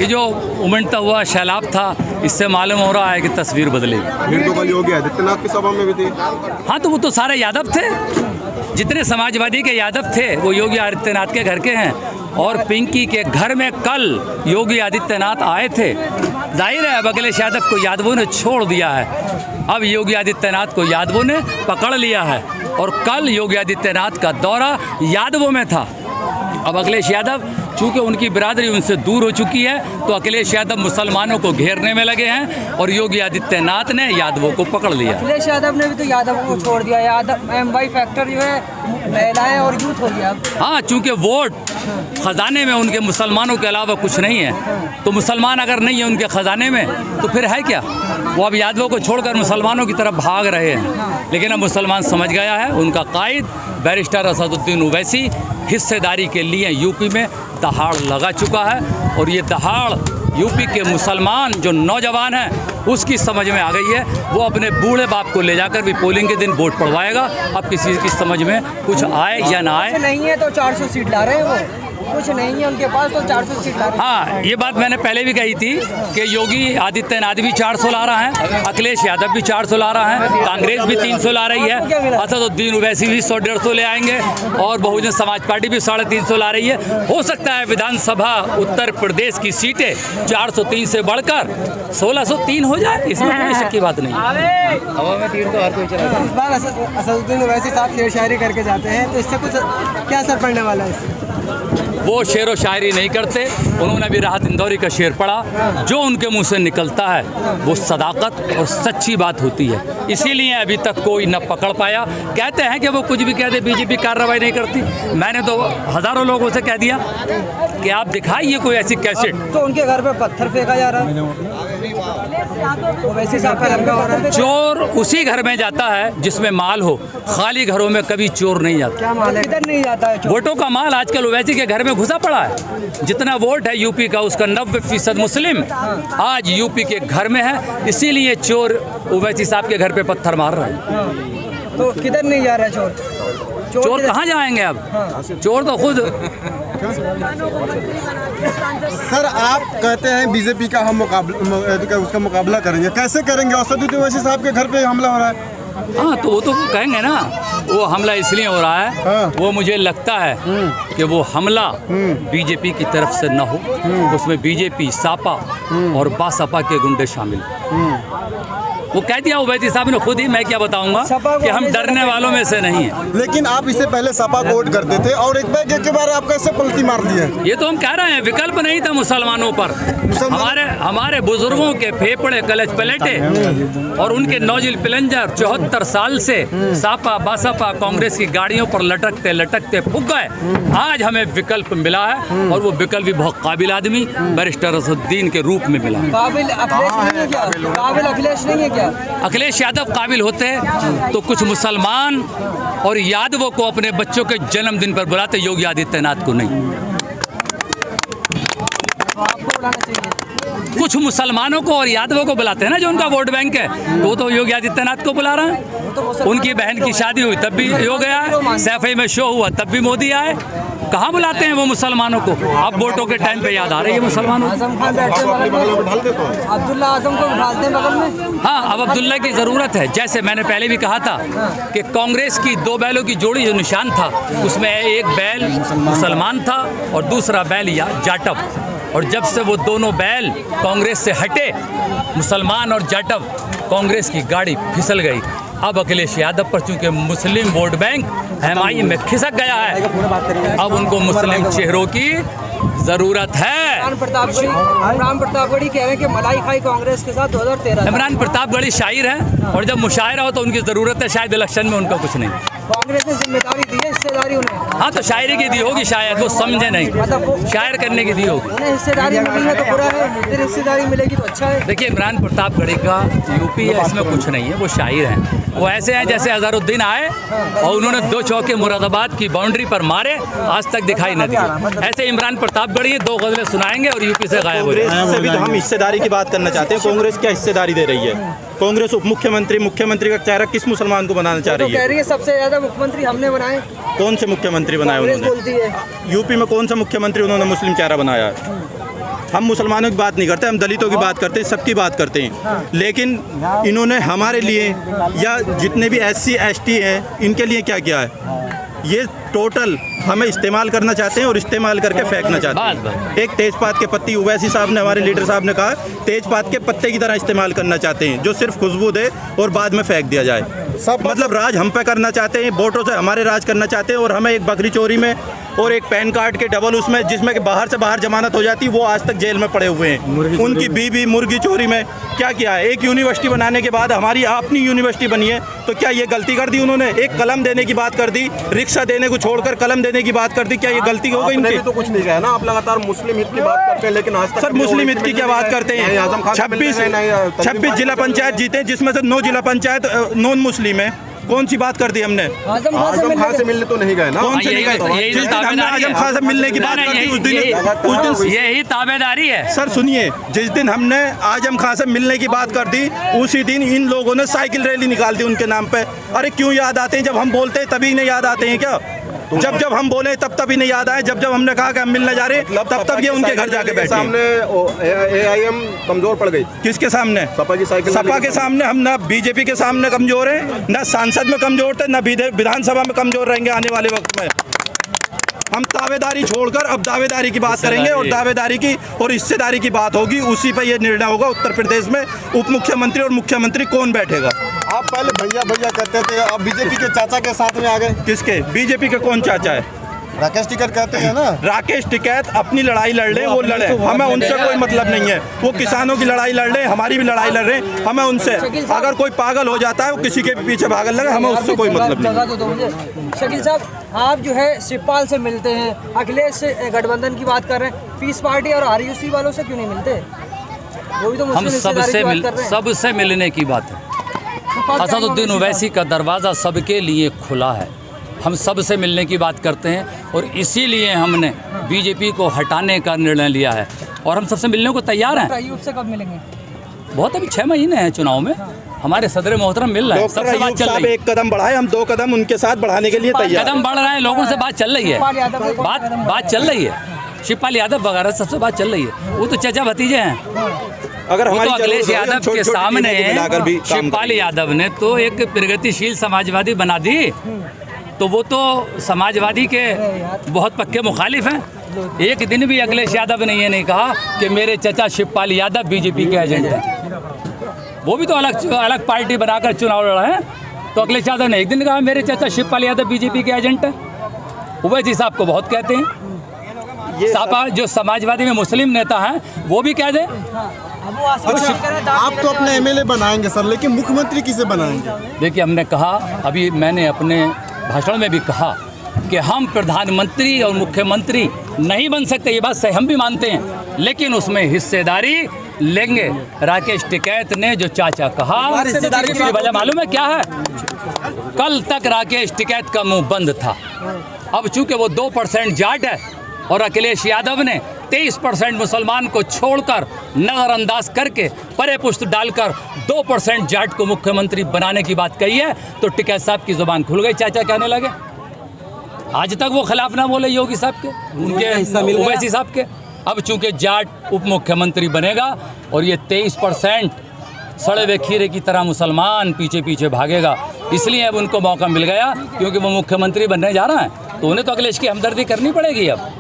ये जो उमड़ता हुआ सैलाब था, इससे मालूम हो रहा है कि तस्वीर बदलेगी। भीड़ तो कल योगी आदित्यनाथ की सभा में भी थी। हाँ, तो वो तो सारे यादव थे, जितने समाजवादी के यादव थे वो योगी आदित्यनाथ के घर के हैं। और पिंकी के घर में कल योगी आदित्यनाथ आए थे। जाहिर है अब अखिलेश यादव को यादवों ने छोड़ दिया है, अब योगी आदित्यनाथ को यादवों ने पकड़ लिया है। और कल योगी आदित्यनाथ का दौरा यादवों में था। अब अखिलेश यादव चूँकि उनकी बिरादरी उनसे दूर हो चुकी है, तो अखिलेश यादव मुसलमानों को घेरने में लगे हैं और योगी आदित्यनाथ ने यादवों को पकड़ लिया। अखिलेश यादव ने भी तो यादव को छोड़ दिया। यादव एमवाई फैक्टर जो है महिलाएं और यूथ हो गया। हाँ, चूँकि वोट खजाने में उनके मुसलमानों के अलावा कुछ नहीं है, तो मुसलमान अगर नहीं है उनके खजाने में तो फिर है क्या? वो अब यादवों को छोड़कर मुसलमानों की तरफ भाग रहे हैं। लेकिन अब मुसलमान समझ गया है, उनका कायद बैरिस्टर असदुद्दीन ओवैसी हिस्सेदारी के लिए यूपी में दहाड़ लगा चुका है। और ये दहाड़ यूपी के मुसलमान जो नौजवान हैं उसकी समझ में आ गई है। वो अपने बूढ़े बाप को ले जाकर भी पोलिंग के दिन वोट पड़वाएगा। अब किसी की समझ में कुछ आए या ना आए। नहीं है तो 400 सीट ला रहे हैं, वो कुछ नहीं है उनके पास तो 400 सीट ला रहे हैं। हाँ, ये बात मैंने पहले भी कही थी कि योगी आदित्यनाथ भी 400 ला रहा है, अखिलेश यादव भी 400 ला रहा है, कांग्रेस भी 300 ला रही है, असदुद्दीन ओवैसी भी 100-150 ले आएंगे और बहुजन समाज पार्टी भी 350 ला रही है। हो सकता है विधानसभा उत्तर प्रदेश की सीटें 403 से बढ़कर 1603 हो जाए, इसमें कोई शक की बात नहीं। हवा में तीर तो हर कोई चला। इस बार असदुद्दीन ओवैसी साहब शेर शायरी करके जाते हैं, तो इससे कुछ क्या असर पड़ने वाला है इससे? वो शेर व शायरी नहीं करते। उन्होंने भी राहत इंदौरी का शेर पढ़ा। जो उनके मुंह से निकलता है वो सदाकत और सच्ची बात होती है, इसीलिए अभी तक कोई न पकड़ पाया। कहते हैं कि वो कुछ भी कह दे, बीजेपी कार्रवाई नहीं करती। मैंने तो हज़ारों लोगों से कह दिया कि आप दिखाइए कोई ऐसी कैसेट। तो उनके घर पे पत्थर फेंका जा रहा है, ओवैसी साहब का घर पे हो रहा है। चोर उसी घर में जाता है जिसमें माल हो, खाली घरों में कभी चोर नहीं जाता। क्या माल है? किधर नहीं जाता है चोर? वोटों का माल आजकल ओवैसी के घर में घुसा पड़ा है। जितना वोट है यूपी का उसका 90% मुस्लिम आज यूपी के घर में है, इसीलिए चोर ओवैसी साहब के घर पे पत्थर मार रहे हैं। तो किधर नहीं जा रहा है चोर? चोर कहाँ जाएंगे अब? चोर तो खुद। सर, आप कहते हैं बीजेपी का हम उसका मुकाबला करेंगे, कैसे करेंगे? असदुद्दीन ओवैसी साहब के घर पे हमला हो रहा है। हाँ, तो वो तो कहेंगे ना, वो हमला इसलिए हो रहा है। हाँ। वो मुझे लगता है कि वो हमला बीजेपी की तरफ से न हो, उसमें बीजेपी, सापा और बासपा के गुंडे शामिल। वो कह दिया ओवैसी साहब ने खुद ही, मैं क्या बताऊंगा कि हम डरने वालों में से नहीं है। लेकिन आप इससे पहले सपा को वोट करते थे और एक बैग के बारे आप कैसे पलटी मार दिए? ये तो हम कह रहे हैं, विकल्प नहीं था मुसलमानों पर। हमारे बुजुर्गों के फेफड़े कलच पलटे और उनके नौजिल प्लेंजर 74 साल से सापा बासपा कांग्रेस की गाड़ियों पर लटकते लटकते फूक गए। आज हमें विकल्प मिला है और वो विकल्प भी बहुत काबिल आदमी बैरिस्टर असदुद्दीन के रूप में मिला है। काबिल अखिलेश नहीं है क्या? काबिल अखिलेश नहीं है क्या? अखिलेश यादव काबिल होते तो कुछ मुसलमान और यादवों को अपने बच्चों के जन्मदिन पर बुलाते, योगी आदित्यनाथ को नहीं। आपको बुलाना चाहिए। कुछ मुसलमानों को और यादवों को बुलाते हैं ना, जो उनका वोट बैंक है, तो योगी आदित्यनाथ को बुला रहे हैं। उनकी बहन की शादी हुई तब भी योगी आए, सैफई में शो हुआ तब भी मोदी आए। कहाँ बुलाते हैं वो मुसलमानों को? अब वोटों के टाइम पे याद आ रही है मुसलमानों को। आजम खान बैठते हैं, अब्दुल्ला आजम को बिठाते हैं बगल में। हाँ, अब अब्दुल्ला की ज़रूरत है। जैसे मैंने पहले भी कहा था कि कांग्रेस की 2 बैलों की जोड़ी जो निशान था, उसमें एक बैल मुसलमान था और दूसरा बैल जाटव। और जब से वो दोनों बैल कांग्रेस से हटे, मुसलमान और जाटव, कांग्रेस की गाड़ी फिसल गई। अब अखिलेश यादव पर चूंकि मुस्लिम वोट बैंक एमआई में खिसक गया है, अब उनको मुस्लिम चेहरों की जरूरत है। इमरान प्रतापगढ़ी कह रहे हैं कि मलाई खाई कांग्रेस के साथ 2013। इमरान प्रतापगढ़ी शायर है और जब मुशायरा हो तो उनकी ज़रूरत है, शायद इलेक्शन में उनका कुछ नहीं। कांग्रेस ने जिम्मेदारी दी है, हिस्सेदारी उन्हें। हाँ, तो शायरी की दी होगी, शायद वो समझे नहीं, शायर करने की दी होगी। उन्हें हिस्सेदारी मिली है तो बुरा है, फिर हिस्सेदारी मिलेगी तो अच्छा है। देखिए, इमरान प्रतापगढ़ी का यूपी है, इसमें कुछ नहीं है। वो शायर हैं, वो ऐसे हैं जैसे अजहरुद्दीन आए और उन्होंने 2 चौके मुरादाबाद की बाउंड्री पर मारे, आज तक दिखाई न दिए। ऐसे इमरान प्रतापगढ़ी 2 गज़लें सुनाएंगे और यूपी से गायब हो जाएंगे। से भी हम हिस्सेदारी की बात करना चाहते हैं। कांग्रेस क्या हिस्सेदारी दे रही है? कांग्रेस उप मुख्यमंत्री का चेहरा किस मुसलमान को बनाना चाह रही है? कह रही है सबसे ज्यादा मुख्यमंत्री हमने बनाए। कौन से मुख्यमंत्री बनाए कांग्रेस बोलती उन्होंने? है। यूपी में कौन सा मुख्यमंत्री उन्होंने मुस्लिम चेहरा बनाया है? हम मुसलमानों की बात नहीं करते, हम दलितों की बात करते हैं, सबकी बात करते हैं। लेकिन इन्होंने हमारे लिए या जितने भी SC ST हैं इनके लिए क्या किया है, ये टोटल हमें इस्तेमाल करना चाहते हैं और इस्तेमाल करके फेंकना चाहते हैं। एक तेजपात के पत्ती, ओवैसी साहब ने, हमारे लीडर साहब ने कहा, तेजपात के पत्ते की तरह इस्तेमाल करना चाहते हैं, जो सिर्फ खुशबू दे और बाद में फेंक दिया जाए। सब मतलब राज हम पे करना चाहते हैं, वोटों से हमारे राज करना चाहते हैं। और हमें एक बकरी चोरी में और एक पैन कार्ड के डबल उसमें, जिसमें कि बाहर से बाहर जमानत हो जाती, वो आज तक जेल में पड़े हुए हैं। उनकी बीवी मुर्गी चोरी में क्या किया है, एक यूनिवर्सिटी बनाने के बाद हमारी अपनी यूनिवर्सिटी बनी है, तो क्या ये गलती कर दी उन्होंने? एक कलम देने की बात कर दी, रिक्शा देने को छोड़कर कलम देने की बात कर दी, क्या ये गलती हो गई इनकी? तो कुछ नहीं कहा ना, आप लगातार मुस्लिम हित की बात करते हैं, लेकिन आज तक सर मुस्लिम हित की क्या बात करते हैं? 26 जिला पंचायत जीते, जिसमें से 9 जिला पंचायत नॉन मुस्लिम है। कौन सी बात कर दी हमने? आजम खान से मिलने तो नहीं गए ना? कौन से नहीं गए? जिस दिन हमने आजम खान से मिलने की बात कर दी, उस दिन यही ताबेदारी है। सर सुनिए, जिस दिन हमने आजम खान से मिलने की बात कर दी, उसी दिन इन लोगों ने साइकिल रैली निकाल दी उनके नाम पे। अरे क्यों याद आते हैं? जब हम बोलते हैं तभी इन्हें याद आते हैं क्या? जब हम बोले तब इन्हें याद आए, जब हमने कहा कि हम मिलने जा रहे हैं, तब ये उनके घर जाके बैठे। सामने AIM कमजोर पड़ गई। किसके सामने? सपा की साइकिल। सपा के सामने हम ना बीजेपी के सामने कमजोर हैं, ना सांसद में कमजोर थे, ना विधानसभा में कमजोर रहेंगे आने वाले वक्त में। हम दावेदारी छोड़कर अब दावेदारी की बात करेंगे, और दावेदारी की और हिस्सेदारी की बात होगी। उसी पे ये निर्णय होगा उत्तर प्रदेश में उप मुख्यमंत्री और मुख्यमंत्री कौन बैठेगा। आप पहले भैया भैया कहते थे, अब बीजेपी के चाचा के साथ में आ गए। किसके? बीजेपी के कौन चाचा है? राकेश टिकैत कहते हैं ना। राकेश टिकैत अपनी लड़ाई लड़ ले, वो लड़े, हमें उनसे कोई मतलब नहीं है। वो किसानों की लड़ाई लड़ रहे हैं, हमारी भी लड़ाई लड़ रहे हैं, हमें उनसे, अगर कोई पागल हो जाता है वो किसी के पीछे भागने लगे, हमें उससे कोई मतलब नहीं। शकील साहब, आप जो है शिवपाल से मिलते हैं, अखिलेश से गठबंधन की बात कर रहे हैं, पीस पार्टी और RUC वालों से क्यों नहीं मिलते? वो भी तो हम सबसे मिलने की बात है। असदुद्दीन ओवैसी का दरवाज़ा सबके लिए खुला है। हम सबसे मिलने की बात करते हैं, और इसीलिए हमने बीजेपी को हटाने का निर्णय लिया है, और हम सबसे मिलने को तैयार हैं। अयूब से कब मिलेंगे? बहुत अभी 6 महीने हैं चुनाव में, हमारे सदर मोहतरम मिल रहे हैं, सबसे बात चल रही है। एक कदम बढ़ाए, हम 2 कदम उनके साथ बढ़ाने के लिए तैयार। कदम बढ़ रहे हैं, लोगों से बात चल रही है, बात चल रही है। शिवपाल यादव वगैरह सबसे बात चल रही है, वो तो चाचा भतीजे हैं। अगर वो हमारी तो अखिलेश यादव के सामने शिवपाल यादव ने तो एक प्रगतिशील समाजवादी बना दी, तो वो तो समाजवादी के बहुत पक्के मुखालिफ हैं। एक दिन भी अखिलेश यादव ने ये नहीं कहा कि मेरे चचा शिवपाल यादव बीजेपी के एजेंट हैं। वो भी तो अलग पार्टी बनाकर चुनाव लड़ा है, तो अखिलेश यादव ने एक दिन कहा मेरे चचा शिवपाल यादव बीजेपी के एजेंट हैं। ओवैसी साहब को बहुत कहते हैं, सापा जो समाजवादी में मुस्लिम नेता हैं वो भी कह दें। आप तो अपने MLA बनाएंगे सर, लेकिन मुख्यमंत्री किसे बनाएंगे? देखिए, हमने कहा, अभी मैंने अपने भाषण में भी कहा कि हम प्रधानमंत्री और मुख्यमंत्री नहीं बन सकते, ये बात सही हम भी मानते हैं, लेकिन उसमें हिस्सेदारी लेंगे। राकेश टिकैत ने जो चाचा कहा, उसकी वजह मालूम है क्या है? कल तक राकेश टिकैत का मुंह बंद था, अब चूंकि वो 2% जाट है और अखिलेश यादव ने 23% मुसलमान को छोड़कर, नज़रअंदाज करके, परे पुष्ट डालकर 2% जाट को मुख्यमंत्री बनाने की बात कही है, तो टिकैत साहब की जुबान खुल गई, चाचा कहने लगे। आज तक वो खिलाफ ना बोले योगी साहब के, उनके ओवैसी साहब के। अब चूंकि जाट उप मुख्यमंत्री बनेगा और ये 23% सड़े हुए खीरे की तरह मुसलमान पीछे पीछे भागेगा, इसलिए अब उनको मौका मिल गया, क्योंकि वो मुख्यमंत्री बनने जा रहा है, तो उन्हें तो अखिलेश की हमदर्दी करनी पड़ेगी अब।